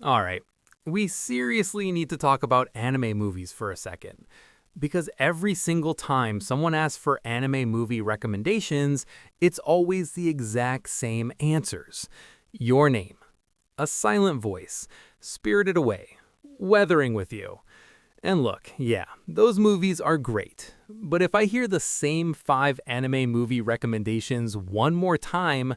Alright, we seriously need to talk about anime movies for a second. Because every single time someone asks for anime movie recommendations, it's always the exact same answers. Your name, A Silent Voice, Spirited Away, Weathering with You. And look, yeah, those movies are great. But if I hear the same 5 anime movie recommendations one more time,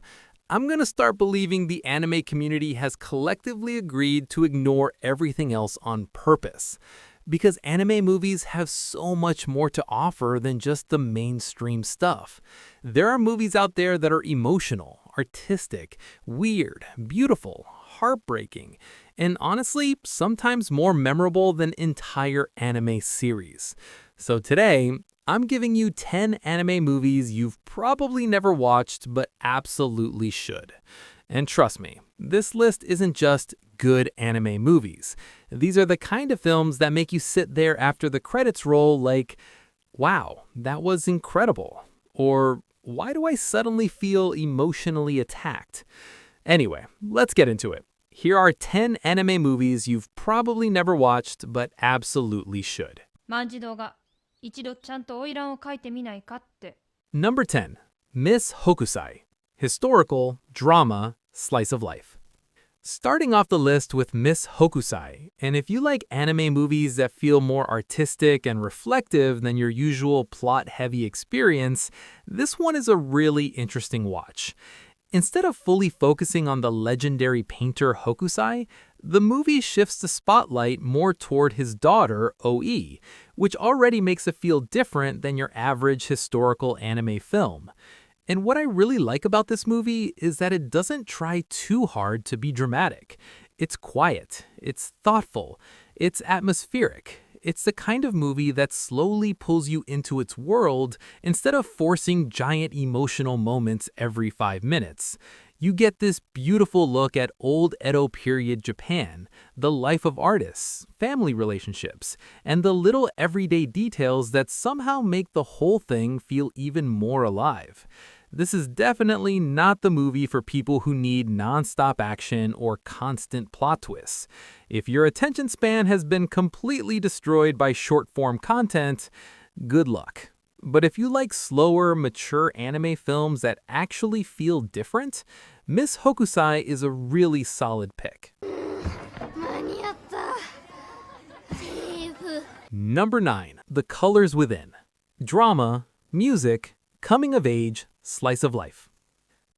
I'm gonna start believing the anime community has collectively agreed to ignore everything else on purpose. Because anime movies have so much more to offer than just the mainstream stuff. There are movies out there that are emotional, artistic, weird, beautiful, heartbreaking, and honestly, sometimes more memorable than entire anime series. So today, I'm giving you 10 anime movies you've probably never watched but absolutely should. And trust me, this list isn't just good anime movies. These are the kind of films that make you sit there after the credits roll like, wow, that was incredible. Or, why do I suddenly feel emotionally attacked? Anyway, let's get into it. Here are 10 anime movies you've probably never watched but absolutely should. 万字動画一度ちゃんと花魁を描いてみないかって。 Number 10. Miss Hokusai. Historical, drama, slice of life. Starting off the list with Miss Hokusai, and if you like anime movies that feel more artistic and reflective than your usual plot-heavy experience, this one is a really interesting watch. Instead of fully focusing on the legendary painter Hokusai, the movie shifts the spotlight more toward his daughter, OE, which already makes it feel different than your average historical anime film. And what I really like about this movie is that it doesn't try too hard to be dramatic. It's quiet, it's thoughtful, it's atmospheric. It's the kind of movie that slowly pulls you into its world instead of forcing giant emotional moments every 5 minutes. You get this beautiful look at old Edo period Japan, the life of artists, family relationships, and the little everyday details that somehow make the whole thing feel even more alive. This is definitely not the movie for people who need non-stop action or constant plot twists. If your attention span has been completely destroyed by short-form content, good luck. But if you like slower, mature anime films that actually feel different, Miss Hokusai is a really solid pick. Number 9. The Colors Within. Drama, music, coming of age, slice of life.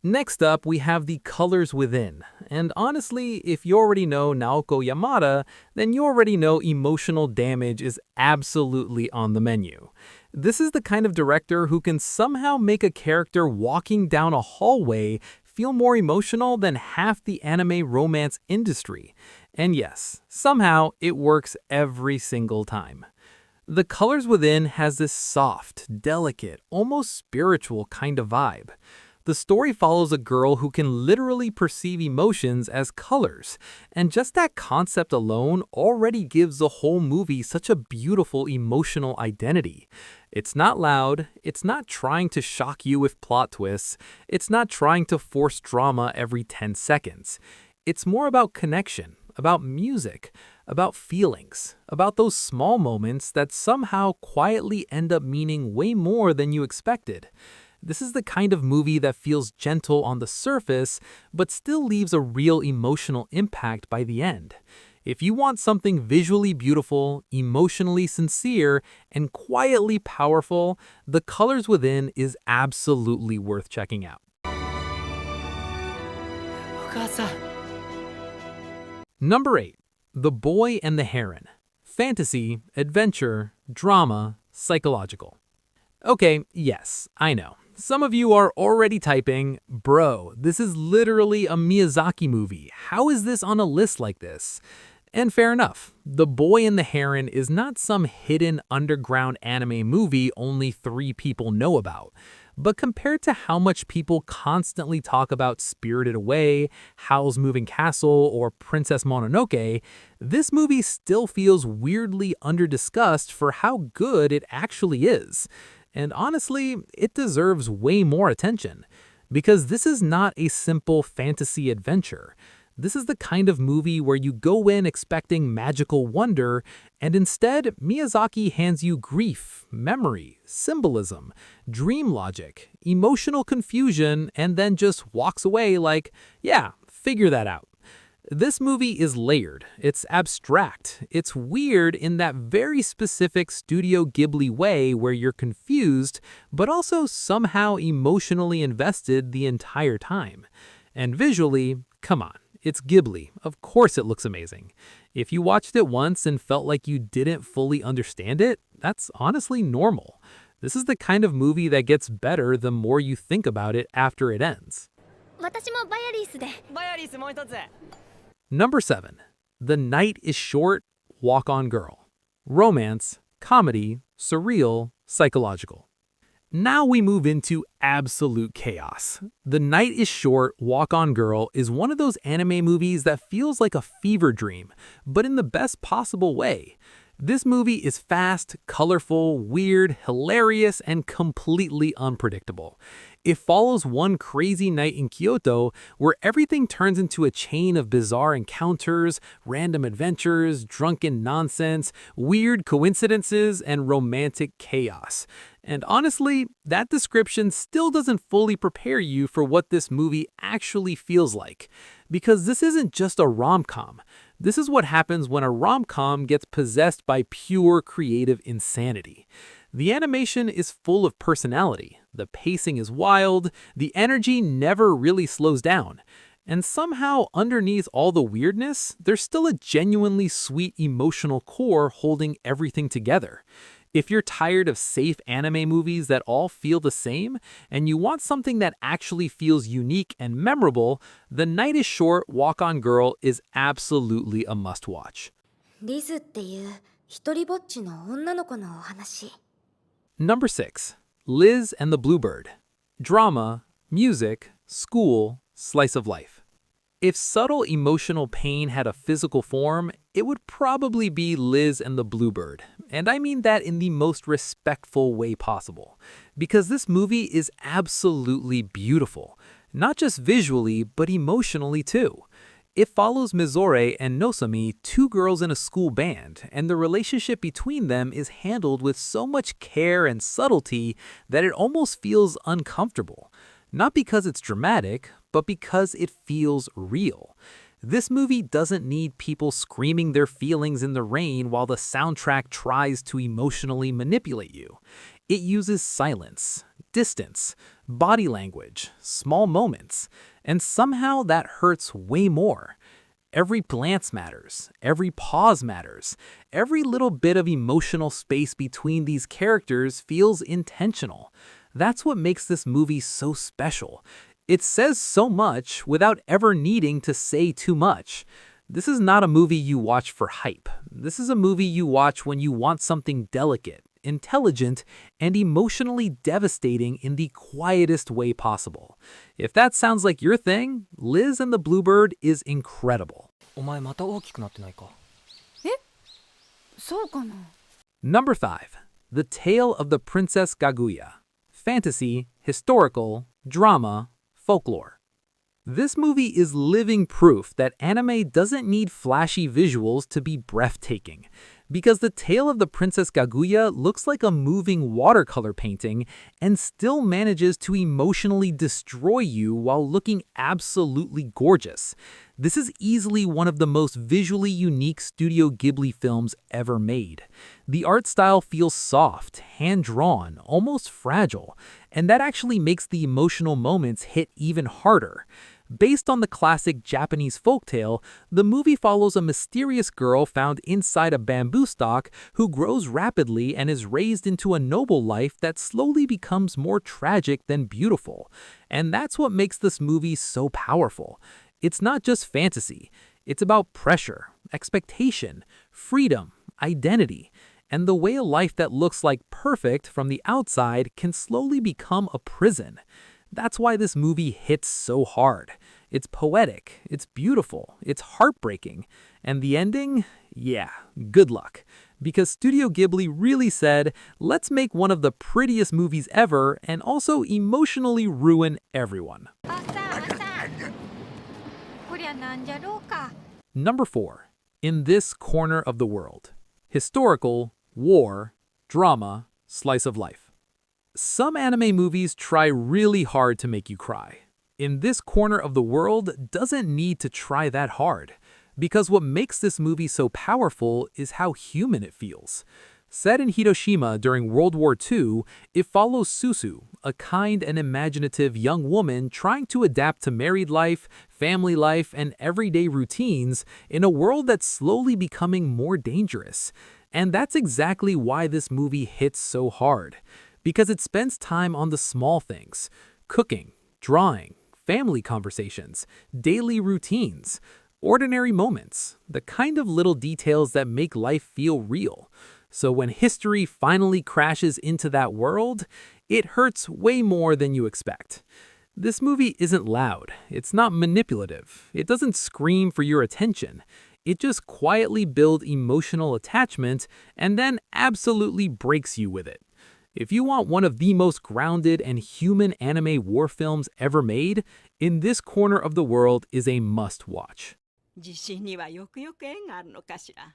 Next up, we have The Colors Within. And honestly, if you already know Naoko Yamada, then you already know emotional damage is absolutely on the menu. This is the kind of director who can somehow make a character walking down a hallway feel more emotional than half the anime romance industry. And yes, somehow it works every single time. The Colors Within has this soft, delicate, almost spiritual kind of vibe. The story follows a girl who can literally perceive emotions as colors, and just that concept alone already gives the whole movie such a beautiful emotional identity. It's not loud, it's not trying to shock you with plot twists, it's not trying to force drama every 10 seconds. It's more about connection, about music, about feelings, about those small moments that somehow quietly end up meaning way more than you expected. This is the kind of movie that feels gentle on the surface, but still leaves a real emotional impact by the end. If you want something visually beautiful, emotionally sincere, and quietly powerful, The Colors Within is absolutely worth checking out. Number 8. The Boy and the Heron. Fantasy, adventure, drama, psychological. Okay, yes, I know. Some of you are already typing, bro, this is literally a Miyazaki movie. How is this on a list like this? And fair enough. The Boy and the Heron is not some hidden underground anime movie only 3 people know about. But compared to how much people constantly talk about Spirited Away, Howl's Moving Castle, or Princess Mononoke, this movie still feels weirdly underdiscussed for how good it actually is. And honestly, it deserves way more attention. Because this is not a simple fantasy adventure. This is the kind of movie where you go in expecting magical wonder, and instead, Miyazaki hands you grief, memory, symbolism, dream logic, emotional confusion, and then just walks away like, yeah, figure that out. This movie is layered, it's abstract, it's weird in that very specific Studio Ghibli way where you're confused, but also somehow emotionally invested the entire time. And visually, come on, it's Ghibli. Of course it looks amazing. If you watched it once and felt like you didn't fully understand it, that's honestly normal. This is the kind of movie that gets better the more you think about it after it ends. 私もバイアリースで。バイアリースもう一つ。 Number 7. The Night is Short, Walk On Girl. Romance, comedy, surreal, psychological. Now we move into absolute chaos. The Night is Short, Walk On Girl is one of those anime movies that feels like a fever dream, but in the best possible way. This movie is fast, colorful, weird, hilarious, and completely unpredictable. It follows one crazy night in Kyoto where everything turns into a chain of bizarre encounters, random adventures, drunken nonsense, weird coincidences, and romantic chaos. And honestly, that description still doesn't fully prepare you for what this movie actually feels like. Because this isn't just a rom-com. This is what happens when a rom-com gets possessed by pure creative insanity. The animation is full of personality, the pacing is wild, the energy never really slows down. And somehow, underneath all the weirdness, there's still a genuinely sweet emotional core holding everything together. If you're tired of safe anime movies that all feel the same, and you want something that actually feels unique and memorable, The Night is Short, Walk On Girl is absolutely a must-watch. リズっていう一人ぼっちの女の子のお話。 Number 6. Liz and the Bluebird. Drama, music, school, slice of life. If subtle emotional pain had a physical form, it would probably be Liz and the Bluebird. And I mean that in the most respectful way possible. Because this movie is absolutely beautiful. Not just visually, but emotionally too. It follows Mizore and Nosami, two girls in a school band, and the relationship between them is handled with so much care and subtlety that it almost feels uncomfortable. Not because it's dramatic, but because it feels real. This movie doesn't need people screaming their feelings in the rain while the soundtrack tries to emotionally manipulate you. It uses silence, distance, body language, small moments, and somehow that hurts way more. Every glance matters, every pause matters, every little bit of emotional space between these characters feels intentional. That's what makes this movie so special. It says so much without ever needing to say too much. This is not a movie you watch for hype. This is a movie you watch when you want something delicate, intelligent, and emotionally devastating in the quietest way possible. If that sounds like your thing, Liz and the Bluebird is incredible. お前また大きくなってないか。そうかな。 Number 5. The Tale of the Princess Kaguya. Fantasy, historical, drama, folklore. This movie is living proof that anime doesn't need flashy visuals to be breathtaking, because the tale of the Princess Kaguya looks like a moving watercolor painting and still manages to emotionally destroy you while looking absolutely gorgeous. This is easily one of the most visually unique Studio Ghibli films ever made. The art style feels soft, hand-drawn, almost fragile, and that actually makes the emotional moments hit even harder. Based on the classic Japanese folktale, the movie follows a mysterious girl found inside a bamboo stalk who grows rapidly and is raised into a noble life that slowly becomes more tragic than beautiful. And that's what makes this movie so powerful. It's not just fantasy. It's about pressure, expectation, freedom, identity, and the way a life that looks like perfect from the outside can slowly become a prison. That's why this movie hits so hard. It's poetic, it's beautiful, it's heartbreaking. And the ending? Yeah, good luck. Because Studio Ghibli really said, let's make one of the prettiest movies ever and also emotionally ruin everyone. こりゃなんじゃろうか。 Number 4. In this corner of the world. Historical, war, drama, slice of life. Some anime movies try really hard to make you cry. In this corner of the world doesn't need to try that hard, because what makes this movie so powerful is how human it feels. Set in Hiroshima during World War II, it follows Susu, a kind and imaginative young woman trying to adapt to married life, family life, and everyday routines in a world that's slowly becoming more dangerous. And that's exactly why this movie hits so hard, because it spends time on the small things: cooking, drawing, family conversations, daily routines, ordinary moments, the kind of little details that make life feel real. So when history finally crashes into that world, it hurts way more than you expect. This movie isn't loud, it's not manipulative, it doesn't scream for your attention. It just quietly builds emotional attachment and then absolutely breaks you with it. If you want one of the most grounded and human anime war films ever made, In This Corner of the World is a must-watch. 自信にはよくよく縁があるのかしら。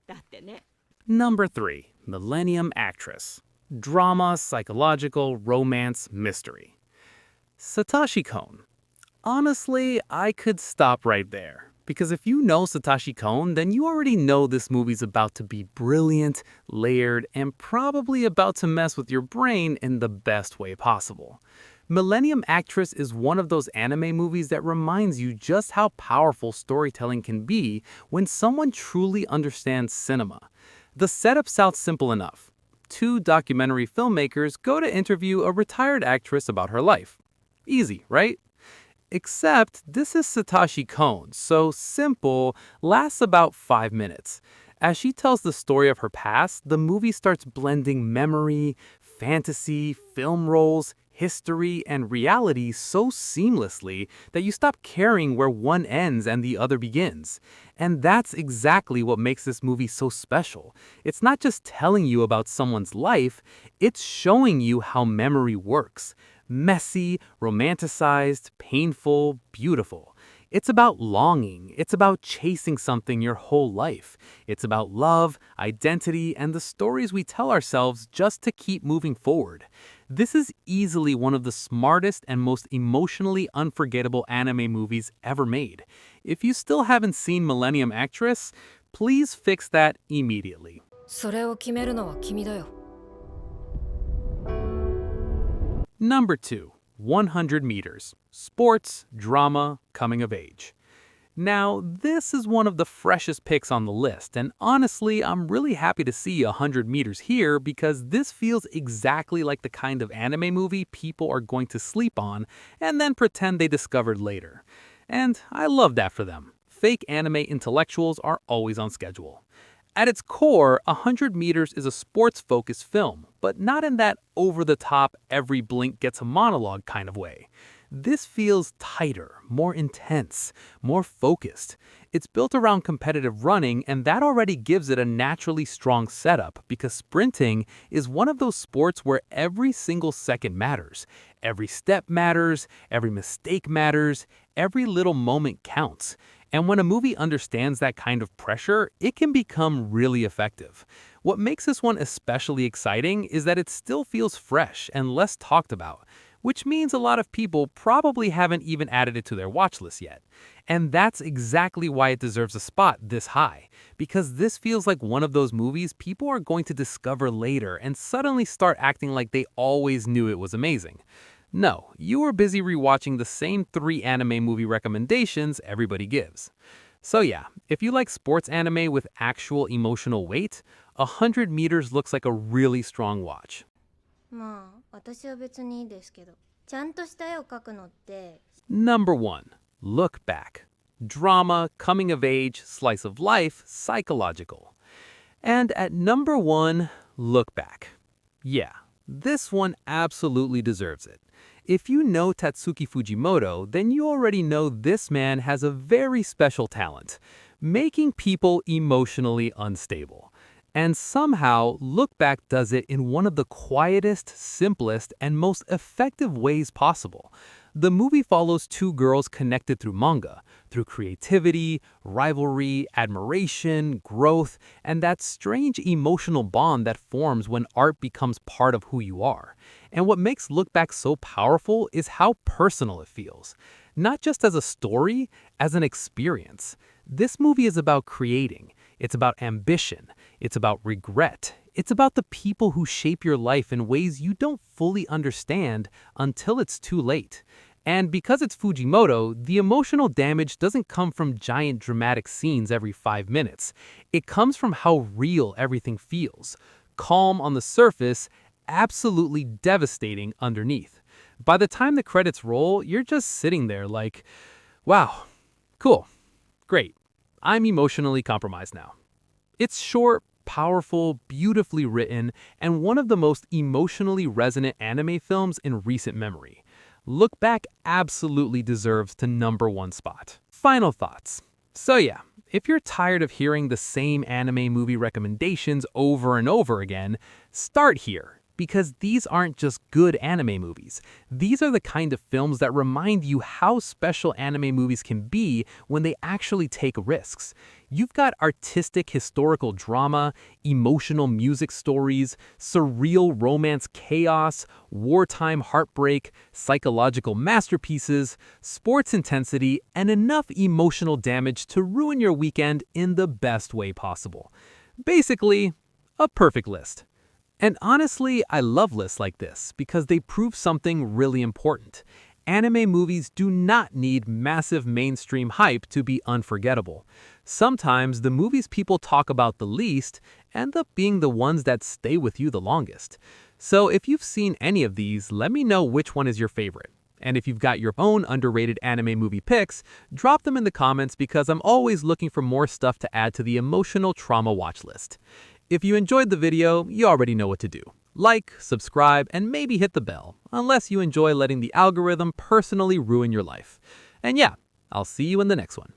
だってね。 Number 3. Millennium Actress. Drama, psychological, romance, mystery. Satoshi Kon. Honestly, I could stop right there. Because if you know Satoshi Kon, then you already know this movie's about to be brilliant, layered, and probably about to mess with your brain in the best way possible. Millennium Actress is one of those anime movies that reminds you just how powerful storytelling can be when someone truly understands cinema. The setup sounds simple enough. 2 documentary filmmakers go to interview a retired actress about her life. Easy, right? Except this is Satoshi Kon, so simple, lasts about 5 minutes. As she tells the story of her past, the movie starts blending memory, fantasy, film roles, history, and reality so seamlessly that you stop caring where one ends and the other begins. And that's exactly what makes this movie so special. It's not just telling you about someone's life, it's showing you how memory works. Messy, romanticized, painful, beautiful. It's about longing. It's about chasing something your whole life. It's about love, identity, and the stories we tell ourselves just to keep moving forward. This is easily one of the smartest and most emotionally unforgettable anime movies ever made. If you still haven't seen Millennium Actress, please fix that immediately. それを決めるのは君だよ。 Number 2. 100 meters. Sports, drama, coming of age. Now, this is one of the freshest picks on the list, and honestly, I'm really happy to see 100 meters here because this feels exactly like the kind of anime movie people are going to sleep on and then pretend they discovered later. And I love that for them. Fake anime intellectuals are always on schedule. At its core, 100 meters is a sports-focused film, but not in that over-the-top, every blink gets a monologue kind of way. This feels tighter, more intense, more focused. It's built around competitive running, and that already gives it a naturally strong setup because sprinting is one of those sports where every single second matters. Every step matters, every mistake matters, every little moment counts. And when a movie understands that kind of pressure, it can become really effective. What makes this one especially exciting is that it still feels fresh and less talked about, which means a lot of people probably haven't even added it to their watch list yet. And that's exactly why it deserves a spot this high, because this feels like one of those movies people are going to discover later and suddenly start acting like they always knew it was amazing. No, you are busy rewatching the same 3 anime movie recommendations everybody gives. So yeah, if you like sports anime with actual emotional weight, 100 meters looks like a really strong watch. まあ私は別にいいですけど、ちゃんとした絵を描くのって。 Number 1. Look Back. Drama, coming of age, slice of life, psychological. And at number 1, Look Back. Yeah, this one absolutely deserves it. If you know Tatsuki Fujimoto, then you already know this man has a very special talent, making people emotionally unstable. And somehow, Look Back does it in one of the quietest, simplest, and most effective ways possible. The movie follows two girls connected through manga, through creativity, rivalry, admiration, growth, and that strange emotional bond that forms when art becomes part of who you are. And what makes Look Back so powerful is how personal it feels. Not just as a story, as an experience. This movie is about creating. It's about ambition. It's about regret. It's about the people who shape your life in ways you don't fully understand until it's too late. And because it's Fujimoto, the emotional damage doesn't come from giant dramatic scenes every 5 minutes. It comes from how real everything feels. Calm on the surface, absolutely devastating underneath. By the time the credits roll, you're just sitting there like, wow, cool, great. I'm emotionally compromised now. It's short, powerful, beautifully written, and one of the most emotionally resonant anime films in recent memory. Look Back absolutely deserves the #1 spot. Final thoughts. So yeah, if you're tired of hearing the same anime movie recommendations over and over again, start here. Because these aren't just good anime movies. These are the kind of films that remind you how special anime movies can be when they actually take risks. You've got artistic historical drama, emotional music stories, surreal romance chaos, wartime heartbreak, psychological masterpieces, sports intensity, and enough emotional damage to ruin your weekend in the best way possible. Basically, a perfect list. And honestly, I love lists like this because they prove something really important. Anime movies do not need massive mainstream hype to be unforgettable. Sometimes the movies people talk about the least end up being the ones that stay with you the longest. So if you've seen any of these, let me know which one is your favorite. And if you've got your own underrated anime movie picks, drop them in the comments because I'm always looking for more stuff to add to the emotional trauma watch list. If you enjoyed the video, you already know what to do. Like, subscribe, and maybe hit the bell, unless you enjoy letting the algorithm personally ruin your life. And yeah, I'll see you in the next one.